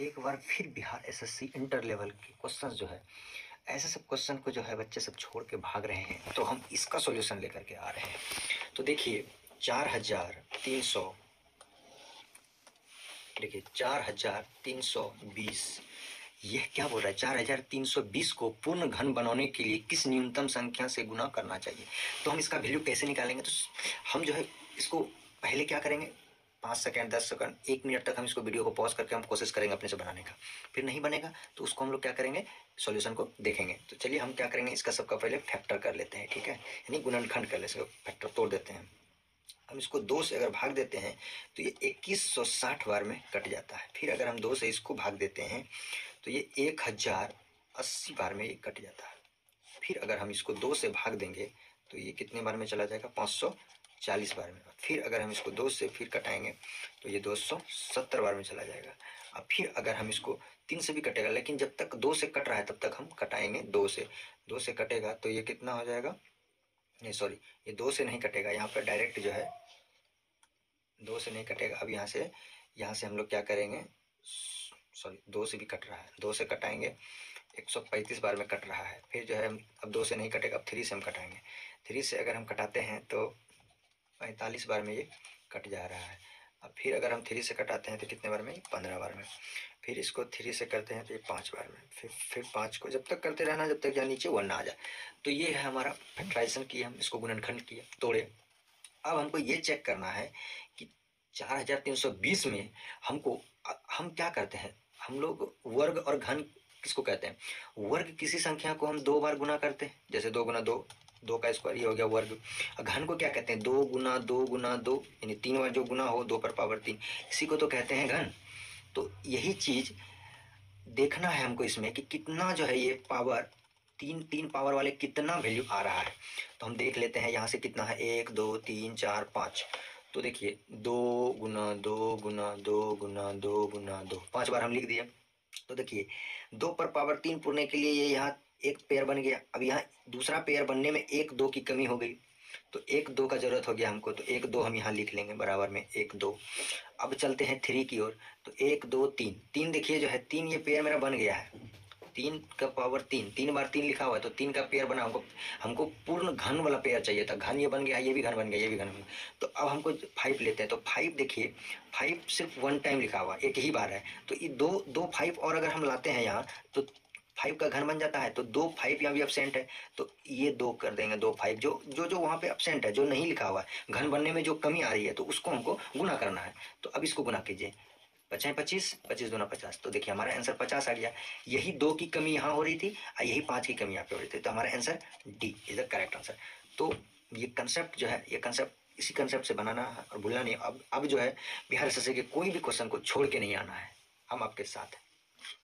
एक बार फिर Bihar SSC inter level के क्वेश्चन जो है, ऐसे सब क्वेश्चन को जो है बच्चे सब छोड़ के भाग रहे हैं, तो हम इसका सॉल्यूशन लेकर के आ रहे हैं। तो देखिए 4300, देखिए 4320, यह क्या बोल रहा है, 4320 को पूर्ण घन बनाने के लिए किस न्यूनतम संख्या से गुना करना चाहिए। तो हम इसका वैल्यू कैसे निकालेंगे, तो हम जो है इसको पहले क्या करेंगे, 5 सेकंड 10 सेकंड 1 मिनट तक हम इसको वीडियो को पॉज करके हम कोशिश करेंगे अपने से बनाने का। फिर नहीं बनेगा तो उसको हम लोग क्या करेंगे, सॉल्यूशन को देखेंगे। तो चलिए हम क्या करेंगे, इसका सबका पहले फैक्टर कर लेते हैं, ठीक है, यानी गुणनखंड कर लेते हैं, फैक्टर तोड़ देते हैं। हम इसको 2 से अगर भाग देते हैं तो ये 2160 बार में कट जाता है। फिर अगर हम 2 से इसको भाग देते हैं तो ये 1080 बार में ये कट जाता है। फिर अगर हम इसको 2 से भाग देंगे तो ये कितने बार में चला जाएगा, 540 बार में। फिर अगर हम इसको 2 से फिर कटाएंगे तो ये 270 बार में चला जाएगा। अब फिर अगर हम इसको 3 से भी कटेगा, लेकिन जब तक 2 से कट रहा है तब तक हम कटाएंगे 2 से कटेगा तो ये कितना हो जाएगा, नहीं सॉरी, ये 2 से नहीं कटेगा, यहाँ पर डायरेक्ट जो है 2 से नहीं कटेगा। अब यहाँ से हम लोग क्या करेंगे, सॉरी 2 से भी कट रहा है, 2 से कटाएंगे 135 बार में कट रहा है। फिर जो है अब 2 से नहीं कटेगा, अब 3 से हम कटाएंगे। 3 से अगर हम कटाते हैं तो 45 बार में ये कट जा रहा है। अब फिर अगर हम 3 से कटाते हैं तो कितने बार में, 15 बार में। फिर इसको 3 से करते हैं तो ये 5 बार में। फिर 5 को जब तक करते रहना जब तक यहाँ नीचे 1 ना आ जाए। तो ये है हमारा फैक्टराइजेशन किया, हम इसको गुणनखंड किया, तोड़े। अब हमको ये चेक करना है कि 4320 में हम क्या करते हैं, हम लोग वर्ग और घन किसको कहते हैं, वर्ग किसी संख्या को हम 2 बार गुना करते हैं, जैसे 2 गुना 2, 2 का स्क्वायर ये हो गया वर्ग। घन को क्या कहते हैं, 2 गुना 2 गुना 2, यानी 3 बार जो गुना हो 2 पर पावर 3, इसी को तो कहते हैं घन। तो यही चीज देखना है हमको इसमें कि कितना जो है ये पावर, तीन पावर वाले कितना वैल्यू आ रहा है। तो हम देख लेते हैं यहाँ से कितना है, 1 2 3 4 5। तो देखिए 2 गुना 2 गुना 2 गुना 2 गुना 2, 5 बार हम लिख दिए। तो देखिए 2 पर पावर 3 पुरने के लिए ये यहाँ एक पेयर बन गया। अब यहाँ दूसरा पेयर बनने में 1 2 की कमी हो गई, तो 1 2 का जरूरत हो गया हमको, तो 1 2 हम यहाँ लिख लेंगे बराबर में 1 2। अब चलते हैं 3 की ओर, तो 1 2 3, 3 देखिए जो है 3, ये पेयर मेरा बन गया है। 3 का पावर 3, 3 बार 3 लिखा हुआ है तो 3 का पेयर बना। हमको पूर्ण घन वाला पेयर चाहिए था, घन ये बन गया, ये भी घन बन गया, ये भी घन बन गया। तो अब हमको 5 लेते हैं, तो 5 देखिए 5 सिर्फ 1 टाइम लिखा हुआ, एक ही बार है। तो ये दो 5 और अगर हम लाते हैं यहाँ तो 5 का घन बन जाता है। तो 2 5 यहाँ भी एब्सेंट है, तो ये 2 कर देंगे, 2 5 जो वहाँ पे एब्सेंट है, जो नहीं लिखा हुआ है, घन बनने में जो कमी आ रही है, तो उसको हमको गुना करना है। तो अब इसको गुना कीजिए, 5 25, 25 दूना 50, तो देखिए हमारा आंसर 50 आ गया। यही 2 की कमी यहाँ हो रही थी और यही 5 की कमी यहाँ पे हो रही थी, तो हमारा answer D is the correct answer. तो ये कंसेप्ट जो है, ये कंसेप्ट इसी कंसेप्ट से बनाना है और भूलना नहीं। अब जो है बिहार एसएससी के कोई भी क्वेश्चन को छोड़ के नहीं आना है, हम आपके साथ हैं।